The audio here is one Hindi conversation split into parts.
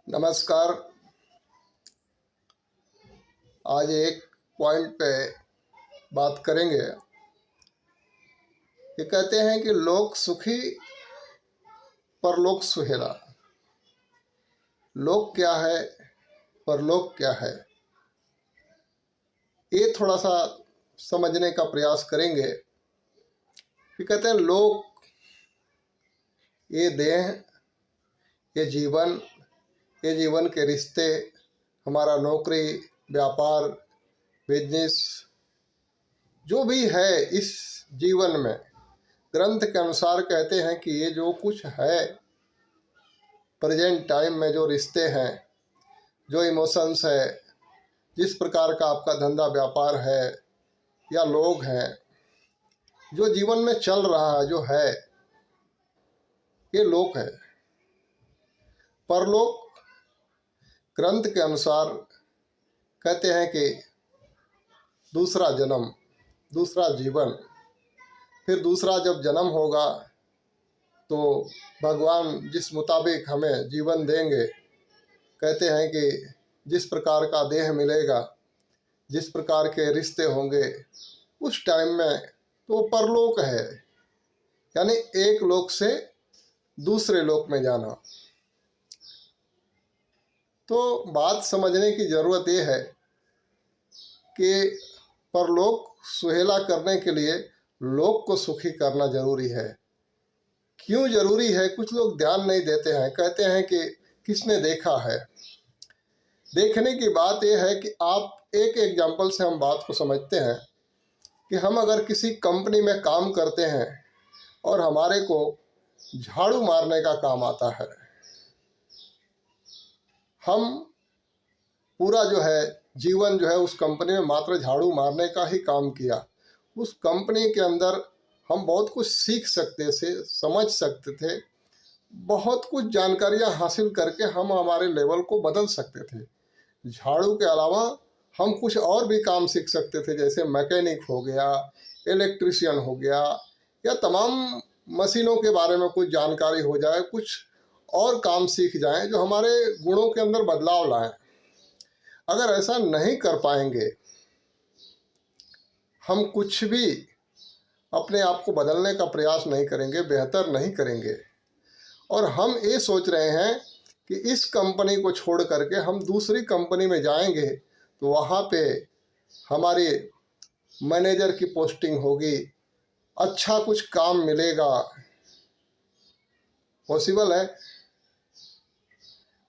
नमस्कार। आज एक पॉइंट पे बात करेंगे। ये कहते हैं कि लोक सुखी परलोक सुहेला। लोक क्या है, परलोक क्या है, ये थोड़ा सा समझने का प्रयास करेंगे। कि कहते हैं लोक, ये देह, ये जीवन के रिश्ते, हमारा नौकरी, व्यापार, बिजनेस, जो भी है इस जीवन में, ग्रंथ के अनुसार कहते हैं कि ये जो कुछ है प्रेजेंट टाइम में, जो रिश्ते हैं, जो इमोशंस है, जिस प्रकार का आपका धंधा व्यापार है या लोग हैं, जो जीवन में चल रहा है, जो है, ये लोक है। परलोक ग्रंथ के अनुसार कहते हैं कि दूसरा जन्म, दूसरा जीवन, फिर दूसरा जब जन्म होगा तो भगवान जिस मुताबिक हमें जीवन देंगे, कहते हैं कि जिस प्रकार का देह मिलेगा, जिस प्रकार के रिश्ते होंगे उस टाइम में, तो परलोक है, यानी एक लोक से दूसरे लोक में जाना। तो बात समझने की ज़रूरत ये है कि परलोक सुहेला करने के लिए लोक को सुखी करना जरूरी है। क्यों जरूरी है, कुछ लोग ध्यान नहीं देते हैं। कहते हैं कि किसने देखा है। देखने की बात यह है कि आप एक एग्जाम्पल से हम बात को समझते हैं कि हम अगर किसी कंपनी में काम करते हैं और हमारे को झाड़ू मारने का काम आता है, हम पूरा जो है जीवन जो है उस कंपनी में मात्र झाड़ू मारने का ही काम किया। उस कंपनी के अंदर हम बहुत कुछ सीख सकते थे, समझ सकते थे, बहुत कुछ जानकारियां हासिल करके हम हमारे लेवल को बदल सकते थे। झाड़ू के अलावा हम कुछ और भी काम सीख सकते थे, जैसे मैकेनिक हो गया, इलेक्ट्रिशियन हो गया, या तमाम मशीनों के बारे में कुछ जानकारी हो जाए, कुछ और काम सीख जाएं जो हमारे गुणों के अंदर बदलाव लाएं। अगर ऐसा नहीं कर पाएंगे, हम कुछ भी अपने आप को बदलने का प्रयास नहीं करेंगे, बेहतर नहीं करेंगे, और हम ये सोच रहे हैं कि इस कंपनी को छोड़ करके हम दूसरी कंपनी में जाएंगे तो वहाँ पे हमारी मैनेजर की पोस्टिंग होगी, अच्छा कुछ काम मिलेगा। पॉसिबल है?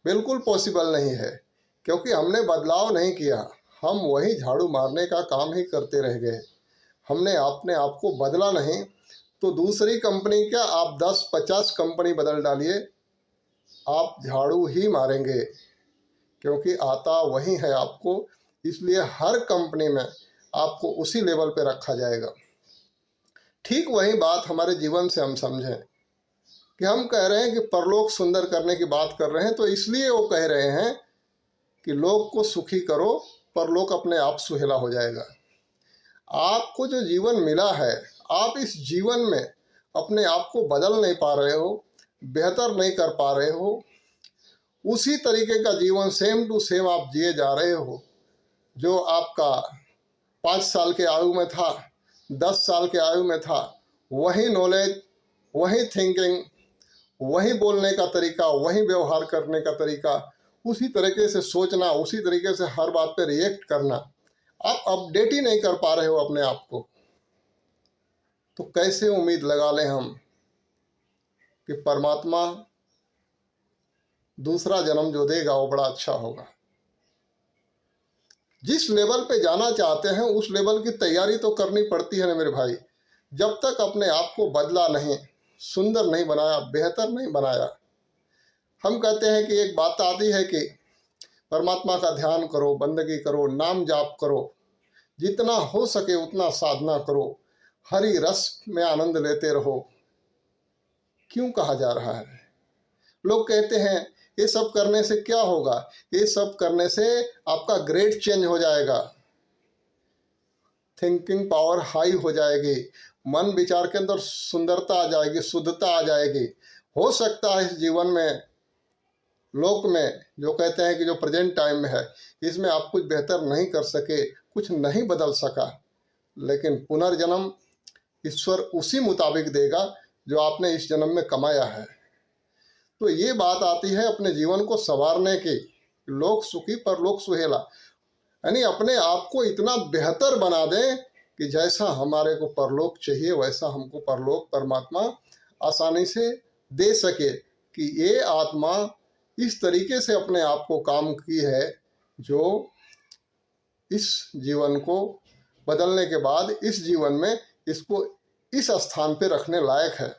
बिल्कुल पॉसिबल नहीं है, क्योंकि हमने बदलाव नहीं किया। हम वही झाड़ू मारने का काम ही करते रह गए। हमने अपने आप को बदला नहीं। तो दूसरी कंपनी क्या, आप 10-50 कंपनी बदल डालिए, आप झाड़ू ही मारेंगे, क्योंकि आता वही है आपको। इसलिए हर कंपनी में आपको उसी लेवल पे रखा जाएगा। ठीक वही बात हमारे जीवन से हम समझें कि हम कह रहे हैं कि परलोक सुंदर करने की बात कर रहे हैं, तो इसलिए वो कह रहे हैं कि लोक को सुखी करो, परलोक अपने आप सुहेला हो जाएगा। आपको जो जीवन मिला है, आप इस जीवन में अपने आप को बदल नहीं पा रहे हो, बेहतर नहीं कर पा रहे हो, उसी तरीके का जीवन सेम टू सेम आप जिए जा रहे हो जो आपका 5 साल के आयु में था, 10 साल के आयु में था। वही नॉलेज, वही थिंकिंग, वही बोलने का तरीका, वही व्यवहार करने का तरीका, उसी तरीके से सोचना, उसी तरीके से हर बात पे रिएक्ट करना। आप अपडेट ही नहीं कर पा रहे हो अपने आप को, तो कैसे उम्मीद लगा लें हम कि परमात्मा दूसरा जन्म जो देगा वो बड़ा अच्छा होगा। जिस लेवल पे जाना चाहते हैं उस लेवल की तैयारी तो करनी पड़ती है ना मेरे भाई। जब तक अपने आप को बदला नहीं, सुंदर नहीं बनाया, बेहतर नहीं बनाया। हम कहते हैं कि एक बात आती है कि परमात्मा का ध्यान करो, बंदगी करो, नाम जाप करो, जितना हो सके उतना साधना करो, हरि रस में आनंद लेते रहो। क्यों कहा जा रहा है? लोग कहते हैं ये सब करने से क्या होगा, ये सब करने से आपका ग्रेड चेंज हो जाएगा, थिंकिंग पावर हाई हो जाएगी, मन विचार के अंदर सुंदरता आ जाएगी, शुद्धता आ जाएगी। हो सकता है इस जीवन में लोक में जो कहते हैं कि जो प्रेजेंट टाइम में है, इसमें आप कुछ बेहतर नहीं कर सके, कुछ नहीं बदल सका, लेकिन पुनर्जन्म ईश्वर उसी मुताबिक देगा जो आपने इस जन्म में कमाया है। तो ये बात आती है अपने जीवन को संवारने की, लोक सुखी परलोक सुहेला, यानी अपने आप को इतना बेहतर बना दें कि जैसा हमारे को परलोक चाहिए वैसा हमको परलोक परमात्मा आसानी से दे सके, कि ये आत्मा इस तरीके से अपने आप को काम की है जो इस जीवन को बदलने के बाद इस जीवन में इसको इस स्थान पे रखने लायक है।